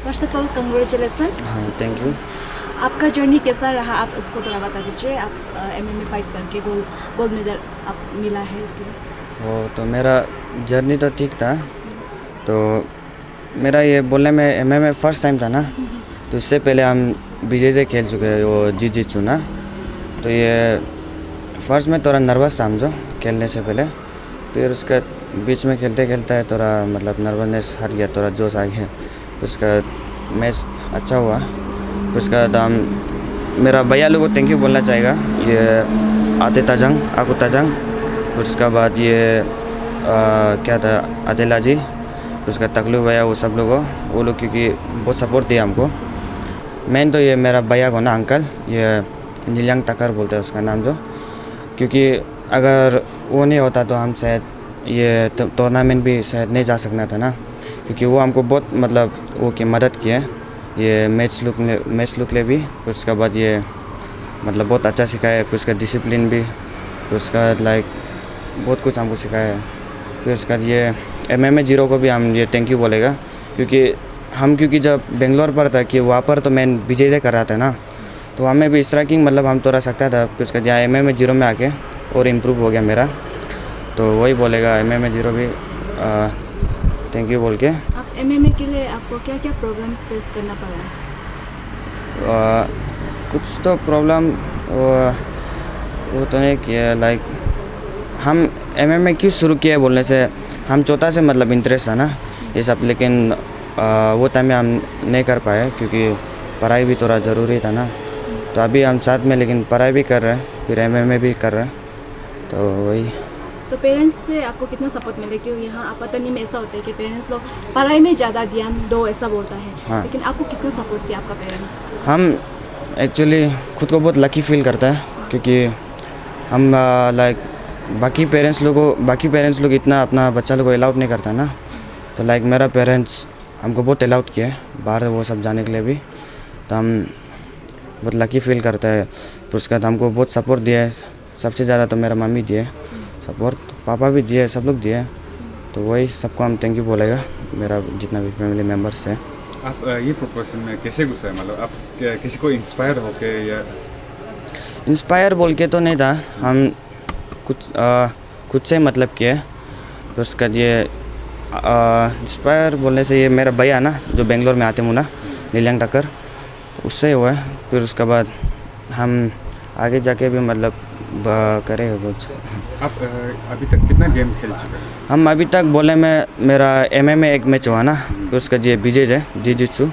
First of all congratulation. हाँ, thank you. आपका journey कैसा रहा, आप उसको थोड़ा बता दीजिए। आप MMA फाइट करके गोल्ड मेडल आप मिला है इसलिए। वो तो मेरा जर्नी तो ठीक था। तो मेरा ये बोलने में MMA फर्स्ट टाइम था ना, तो इससे पहले हम BJJ खेल चुके हैं, वो जिजित्सु ना। तो ये फर्स्ट में थोड़ा नर्वस था हम जो खेलने से पहले, फिर उसका बीच में खेलते खेलते थोड़ा मतलब नर्वसनेस हट गया, थोड़ा जोश आ गया। फिर उसका मैच अच्छा हुआ। फिर उसका बाद हम मेरा भैया लोगों को थैंक यू बोलना चाहेगा, ये आते ताजंग आकू ताजंग। फिर उसका बाद ये क्या था अदेला जी, फिर उसका तकलू भैया, वो सब लोगों वो लोग क्योंकि बहुत सपोर्ट दिया हमको। मेन तो ये मेरा भैया को ना अंकल, ये नीलंग तकर बोलते हैं उसका नाम जो, क्योंकि अगर वो नहीं होता तो हम शायद ये टूर्नामेंट भी शायद नहीं जा सकना था ना, क्योंकि वो हमको बहुत मतलब वो की मदद किए ये मैच लुक ले भी। फिर उसके बाद ये मतलब बहुत अच्छा सिखाया है। फिर उसका डिसिप्लिन भी, फिर उसका लाइक बहुत कुछ हमको सिखाया है। फिर उसका ये MMA जीरो को भी हम ये थैंक यू बोलेगा, क्योंकि जब बेंगलोर पर था कि वहाँ पर तो मैं BJJ कर रहा था ना, तो हमें भी स्ट्राइकिंग मतलब हम थोड़ा सकता था। फिर उसका यहाँ MMA जीरो में आके और इम्प्रूव हो गया मेरा, तो वही बोलेगा MMA जीरो भी थैंक यू बोल के। आप MMA के लिए आपको क्या क्या प्रॉब्लम फेस करना पड़ा? कुछ तो प्रॉब्लम वो तो नहीं किया। लाइक हम MMA क्यों शुरू किए बोलने से, हम चौथा से मतलब इंटरेस्ट था ना ये सब, लेकिन वो टाइम में हम नहीं कर पाए क्योंकि पढ़ाई भी थोड़ा ज़रूरी था ना। तो अभी हम साथ में लेकिन पढ़ाई भी कर रहे हैं, फिर MMA भी कर रहे हैं, तो वही। तो पेरेंट्स से आपको कितना सपोर्ट मिले? क्यों यहाँ आपतनी में ऐसा होता है कि पेरेंट्स लोग पढ़ाई में ज़्यादा ध्यान दो ऐसा बोलता है। हाँ। लेकिन आपको कितना सपोर्ट किया आपका पेरेंट्स? हम एक्चुअली खुद को बहुत लकी फील करता है, क्योंकि हम लाइक बाकी पेरेंट्स लोग इतना अपना बच्चा लोग को अलाउड नहीं करता ना। तो लाइक मेरा पेरेंट्स हमको बहुत अलाउड किया बाहर वो सब जाने के लिए भी, तो हम बहुत लकी फील करता है। फिर उसके बाद हमको बहुत सपोर्ट दिया है, सबसे ज़्यादा तो मेरा मम्मी दिए सपोर्ट, पापा भी दिए, सब लोग दिए। तो वही सबको हम थैंक यू बोलेगा, मेरा जितना भी फैमिली मेम्बर्स है। आप ये प्रोफेशन में कैसे घुसे? मतलब आप किसी को इंस्पायर होके या? इंस्पायर बोल के तो नहीं था, हम कुछ खुद से मतलब किए। फिर उसका ये इंस्पायर बोलने से ये मेरा भैया ना जो बेंगलोर में आते मुना नीलंग टक्कर, उससे हुआ है। फिर उसके बाद हम आगे जाके भी मतलब करेगा कुछ। आप अभी तक कितना गेम खेल चुके हैं? हम अभी तक बोलने में मेरा MMA एक मैच हुआ ना, फिर उसका ये BJJ जिजित्सु,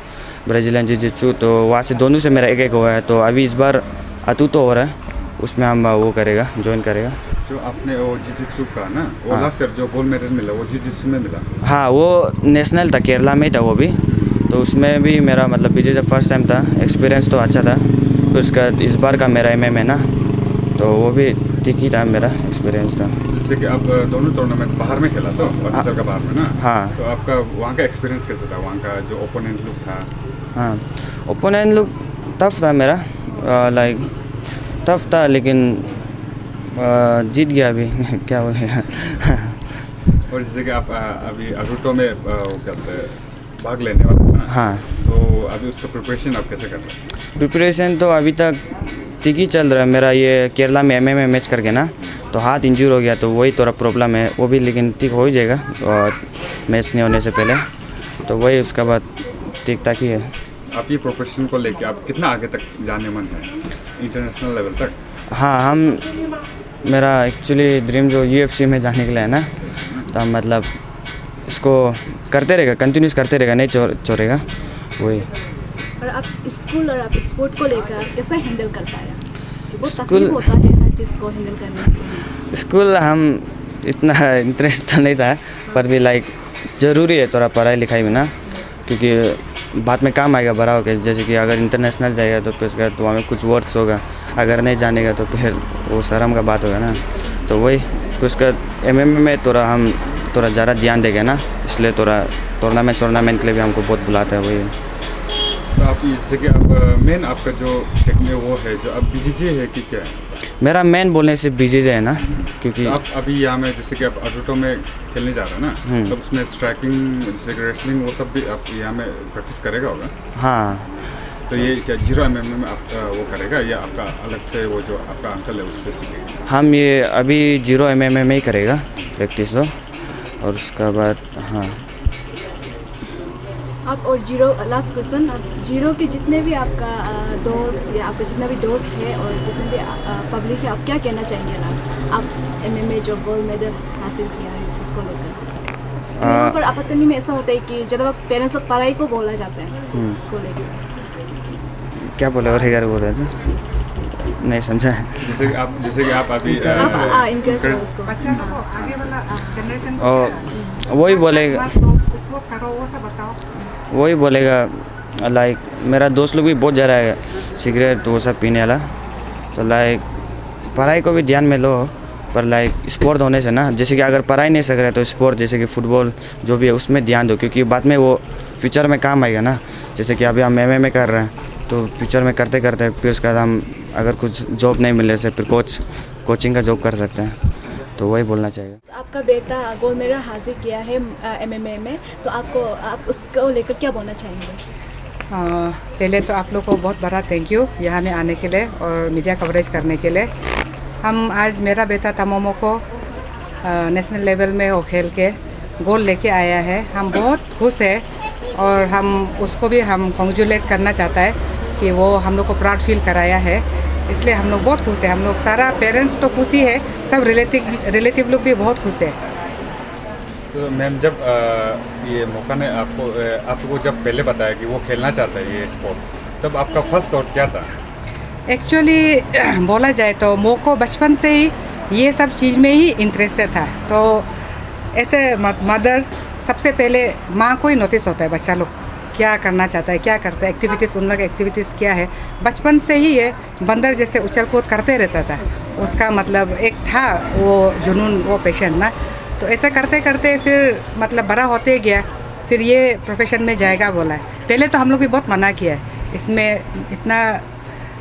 ब्राज़ीलियन जिजित्सु, तो वहाँ से दोनों से मेरा एक एक हुआ है। तो अभी इस बार अतुतो हो रहा है, उसमें हम वो करेगा, ज्वाइन करेगा। जो आपने वो जिजित्सु का ना, वो हाँ। लास्ट ईयर जो गोल्ड मेडल मिला वो जिजित्सु में मिला। हाँ, वो नेशनल था, केरला में ही था वो भी। तो उसमें भी मेरा मतलब बीजेजे फर्स्ट टाइम था, एक्सपीरियंस तो अच्छा था। फिर उसका इस बार का मेरा MMA ना, तो वो भी ठीक ही था, मेरा एक्सपीरियंस था। जैसे कि आप दोनों टूर्नामेंट बाहर में खेला तो अरुणाचल का बाहर में ना। हाँ। तो आपका वहाँ का एक्सपीरियंस कैसा था, वहाँ का जो ओपोनेंट लोग था? हाँ, ओपोनेंट लोग टफ था मेरा, लाइक टफ था, लेकिन जीत गया अभी क्या बोलेगा। और जैसे कि आप अभी अरुटो में वो कहते हैं भाग लेने वाले हैं ना। हाँ, तो अभी उसका प्रिपरेशन आप कैसे कर रहे हैं? प्रिपरेशन तो अभी तक ठीक ही चल रहा है मेरा। ये केरला में MMA मैच करके ना, तो हाथ इंजूर हो गया, तो वही थोड़ा प्रॉब्लम है, वो भी लेकिन ठीक हो ही जाएगा और मैच नहीं होने से पहले। तो वही उसका बाद ठीक ठाक ही है। आप ये प्रोफेशन को लेके आप कितना आगे तक जाने मन है, इंटरनेशनल लेवल तक? हाँ, मेरा एक्चुअली ड्रीम जो UFC में जाने के लिए है ना, तो हम मतलब इसको करते रहेगा, कंटिन्यूस करते रहेगा, नहीं छोड़ेगा वही। और आप स्कूल और आप स्पोर्ट को लेकर आप कैसे हैंडल कर पाया? कि बहुत स्कूल- तकलीफ होता है हर चीज़ को हैंडल करने में। स्कूल हम इतना इंटरेस्ट तो नहीं था, पर भी लाइक ज़रूरी है थोड़ा पढ़ाई लिखाई में ना, क्योंकि बाद में काम आएगा बड़ा होकर। जैसे कि अगर इंटरनेशनल जाएगा तो फिर उसका तो हमें कुछ वर्ड्स होगा, अगर नहीं जानेगा तो फिर वो शर्म का बात होगा ना। तो वही फिर उसका MMA में हम थोड़ा ज़्यादा ध्यान देंगे ना, इसलिए थोड़ा टूर्नामेंट के लिए भी हमको बहुत बुलाता है वही। तो आप जैसे कि आप मेन आपका जो टेक्निक वो है जो अब BJJ है कि क्या है? मेरा मेन बोलने से BJJ है ना, क्योंकि तो आप अभी यहाँ में जैसे कि आप अरुटो में खेलने जा रहे हैं ना, तो उसमें स्ट्राइकिंग जैसे कि रेसलिंग वो सब भी आप यहाँ में प्रैक्टिस करेगा होगा। हाँ, तो ये क्या 0 MMA में आप वो करेगा या आपका अलग से वो जो आपका अंकल है उससे सीखेगा? हम ये अभी 0 MMA में ही करेगा प्रैक्टिस तो, और उसका बाद हाँ। आप और लास्ट क्वेश्चन, आप 0 के जितने भी आपका दोस्त या आपका जितना भी दोस्त है और जितने भी पब्लिक है, आप क्या कहना चाहेंगे लास्ट? आप MMA जो गोल्ड मेडल हासिल किया है उसको लेकर। यहाँ पर आपत्ति में ऐसा होता है कि जब आप पेरेंट्स लोग पढ़ाई को बोला जाता है उसको लेकर, क्या बोले और एक बार बोल रहे थे, नहीं समझा। जैसे कि आप अभी आप इनकरेज करो उसको। बच्चा लोग को आगे वाला जनरेशन और वही बोलेगा, स्पोर्ट करो वो सब बताओ। वही बोलेगा लाइक मेरा दोस्त लोग भी बहुत ज़्यादा है सिगरेट वो सब पीने वाला। तो लाइक पढ़ाई को भी ध्यान में लो, पर लाइक स्पोर्ट होने से ना, जैसे कि अगर पढ़ाई नहीं सक रहे तो स्पोर्ट जैसे कि फुटबॉल जो भी है उसमें ध्यान दो, क्योंकि बाद में वो फ्यूचर में काम आएगा ना। जैसे कि अभी हम MMA कर रहे हैं, तो फ्यूचर में करते करते फिर उसके बाद हम अगर कुछ जॉब नहीं मिले से फिर कोचिंग का जॉब कर सकते हैं। तो वही बोलना चाहिए। आपका बेटा गोल्ड मेडल हासिल किया है MMA में, तो आप उसको लेकर क्या बोलना चाहेंगे? पहले तो आप लोग को बहुत बड़ा थैंक यू यहाँ में आने के लिए और मीडिया कवरेज करने के लिए। हम आज मेरा बेटा तमोमो को नेशनल लेवल में वो खेल के गोल्ड लेके आया है, हम बहुत खुश है और हम उसको भी हम कॉन्ग्रेचुलेट करना चाहता है कि वो हम लोग को प्राउड फील कराया है, इसलिए हम लोग बहुत खुश है। हम लोग सारा पेरेंट्स तो खुशी है, सब रिलेटिव लोग भी बहुत खुश है। तो मैम जब ये मौका ने आपको जब पहले बताया कि वो खेलना चाहता है ये स्पोर्ट्स, तब आपका फर्स्ट थॉट क्या था? एक्चुअली बोला जाए तो मो को बचपन से ही ये सब चीज़ में ही इंटरेस्टेड था। तो ऐसे मदर सबसे पहले माँ को ही नोटिस होता है बच्चा लोग क्या करना चाहता है, क्या करता है, एक्टिविटीज़ उन लोग एक्टिविटीज़ क्या है। बचपन से ही ये बंदर जैसे उछल कूद करते रहता था, उसका मतलब एक था वो जुनून, वो पैशन ना। तो ऐसा करते करते फिर मतलब बड़ा होते गया, फिर ये प्रोफेशन में जाएगा बोला है। पहले तो हम लोग भी बहुत मना किया है, इसमें इतना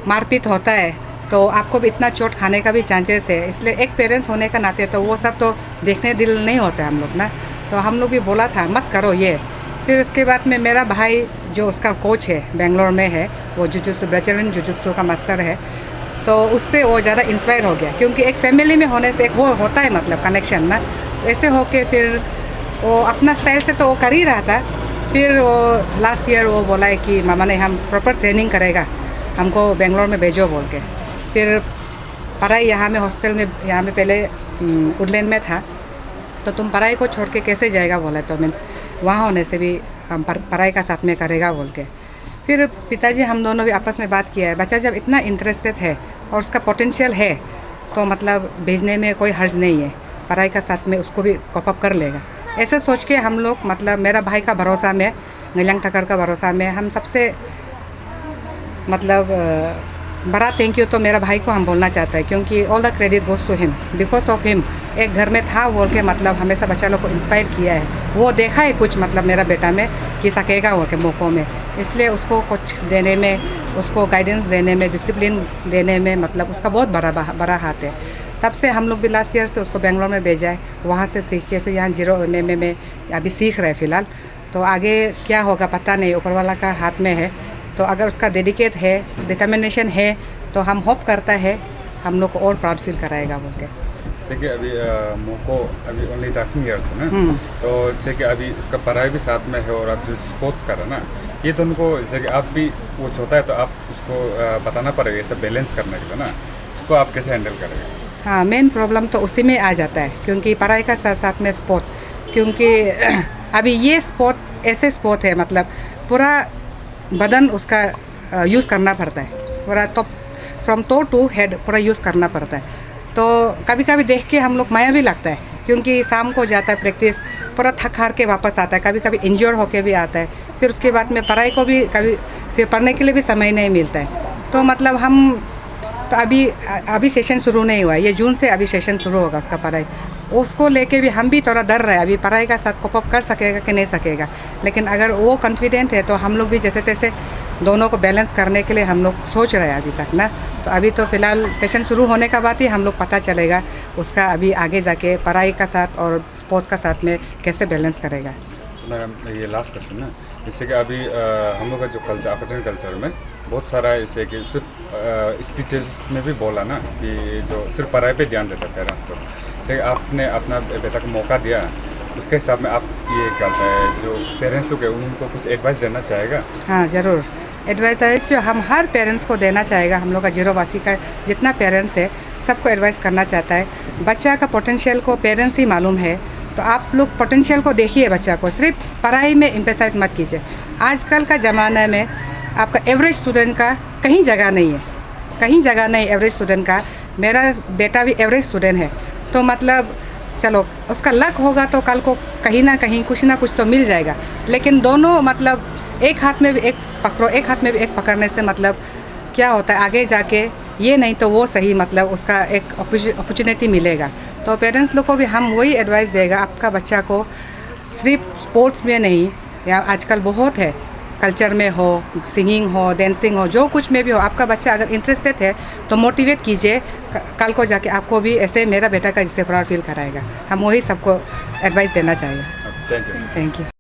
मारपीट होता है तो आपको भी इतना चोट खाने का भी चांसेस है, इसलिए एक पेरेंट्स होने का नाते तो वो सब तो देखने दिल नहीं होता है हम लोग ना। तो हम लोग भी बोला था मत करो ये। फिर उसके बाद में मेरा भाई जो उसका कोच है बेंगलोर में है, वो जुजुत्सु ब्राज़ीलियन जुजुत्सु का मास्टर है, तो उससे वो ज़्यादा इंस्पायर हो गया, क्योंकि एक फैमिली में होने से एक वो होता है मतलब कनेक्शन ना। ऐसे होके फिर वो अपना स्टाइल से तो वो कर ही रहा था। फिर वो लास्ट ईयर वो बोला है कि मामा ने हम प्रॉपर ट्रेनिंग करेगा, हमको बेंगलोर में भेजो बोल के। फिर पढ़ाई यहाँ में हॉस्टल में, यहाँ में पहले वुडलैंड में था, तो तुम पढ़ाई को छोड़ के कैसे जाएगा बोला, तो मीन्स वहाँ होने से भी हम पढ़ाई का साथ में करेगा बोल के। फिर पिताजी हम दोनों भी आपस में बात किया है, बच्चा जब इतना इंटरेस्टेड है और उसका पोटेंशियल है तो मतलब भेजने में कोई हर्ज नहीं है, पढ़ाई का साथ में उसको भी कॉप अप कर लेगा। ऐसे सोच के हम लोग मतलब मेरा भाई का भरोसा में, गिलांग थकर का भरोसा में हम सबसे मतलब बड़ा थैंक यू तो मेरा भाई को हम बोलना चाहते हैं, क्योंकि all the credit goes to him, because of him एक घर में था बोल के मतलब हमेशा बच्चा लोग को इंस्पायर किया है, वो देखा है कुछ मतलब मेरा बेटा में कि सकेगा बोल के मौक़ों में, इसलिए उसको कुछ देने में, उसको गाइडेंस देने में, डिसिप्लिन देने में मतलब उसका बहुत बड़ा हाथ है। तब से हम लोग भी लास्ट ईयर से उसको बेंगलोर में भेजा है, वहाँ से सीख के फिर यहाँ 0 MM में अभी सीख रहे फ़िलहाल। तो आगे क्या होगा पता नहीं, ऊपर वाला का हाथ में है। तो अगर उसका डेडिकेट है, डिटर्मिनेशन है तो हम होप करता है हम लोग को और प्राउड फील कराएगा बोल के। जैसे कि अभी मोको अभी ओनली 13 ईयर्स है ना, तो जैसे कि अभी उसका पढ़ाई भी साथ में है और आप जो स्पोर्ट्स कर रहे हैं ना, ये दोनों को जैसे कि आप भी वो छोटा है तो आप उसको बताना पड़ेगा ये सब बैलेंस करने के लिए ना, उसको आप कैसे हैंडल करेंगे? हाँ, मेन प्रॉब्लम तो उसी में आ जाता है, क्योंकि पढ़ाई का साथ साथ में स्पोर्ट, क्योंकि अभी ये स्पोर्ट ऐसे स्पोर्ट है मतलब पूरा बदन उसका यूज़ करना पड़ता है, पूरा तो फ्रॉम टो टू हेड पूरा यूज़ करना पड़ता है। तो कभी कभी देख के हम लोग माया भी लगता है, क्योंकि शाम को जाता है प्रैक्टिस, पूरा थक हार के वापस आता है, कभी कभी इंजर्ड होके भी आता है, फिर उसके बाद में पढ़ाई को भी कभी फिर पढ़ने के लिए भी समय नहीं मिलता है। तो मतलब हम तो अभी सेशन शुरू नहीं हुआ है, ये जून से अभी सेशन शुरू होगा उसका पढ़ाई, उसको लेके भी हम भी थोड़ा डर रहे हैं अभी पढ़ाई का साथ कोप अप कर सकेगा कि नहीं सकेगा। लेकिन अगर वो कॉन्फिडेंट है तो हम लोग भी जैसे तैसे दोनों को बैलेंस करने के लिए हम लोग सोच रहे हैं अभी तक ना। तो अभी तो फ़िलहाल सेशन शुरू होने का बाद ही हम लोग पता चलेगा उसका अभी आगे जाके पढ़ाई का साथ और स्पोर्ट्स का साथ में कैसे बैलेंस करेगा। मैम ये लास्ट क्वेश्चन ना, जैसे कि अभी हम लोग का जो कल्चर, अफ्रीकन कल्चर में बहुत सारा जैसे कि सिर्फ स्पीचेस में भी बोला ना कि जो सिर्फ पढ़ाई पे ध्यान देता है पेरेंट्स को, जैसे आपने अपना बेटा को मौका दिया, उसके हिसाब में आप ये क्या होता है जो पेरेंट्स लोग हैं उनको कुछ एडवाइस देना चाहेगा? हाँ ज़रूर, एडवाइस जो हम हर पेरेंट्स को देना चाहेगा, हम लोग का जीरोवासी का जितना पेरेंट्स है सबको एडवाइस करना चाहता है। बच्चा का पोटेंशियल को पेरेंट्स ही मालूम है, तो आप लोग पोटेंशियल को देखिए, बच्चा को सिर्फ पढ़ाई में एम्फेसाइज मत कीजिए। आजकल का ज़माना में आपका एवरेज स्टूडेंट का कहीं जगह नहीं है, कहीं जगह नहीं एवरेज स्टूडेंट का। मेरा बेटा भी एवरेज स्टूडेंट है, तो मतलब चलो उसका लक होगा तो कल को कहीं ना कहीं कुछ ना कुछ तो मिल जाएगा। लेकिन दोनों मतलब एक हाथ में भी एक पकड़ो, एक हाथ में भी एक पकड़ने से मतलब क्या होता है आगे जाके ये नहीं तो वो सही मतलब उसका एक अपॉर्चुनिटी मिलेगा। तो पेरेंट्स लोग को भी हम वही एडवाइस देगा, आपका बच्चा को सिर्फ स्पोर्ट्स में नहीं, या आजकल बहुत है, कल्चर में हो, सिंगिंग हो, डांसिंग हो, जो कुछ में भी हो, आपका बच्चा अगर इंटरेस्टेड है तो मोटिवेट कीजिए, कल को जाके आपको भी ऐसे मेरा बेटा का जिससे प्राउड फील कराएगा। हम वही सबको एडवाइस देना चाहिए। Thank you. Thank you.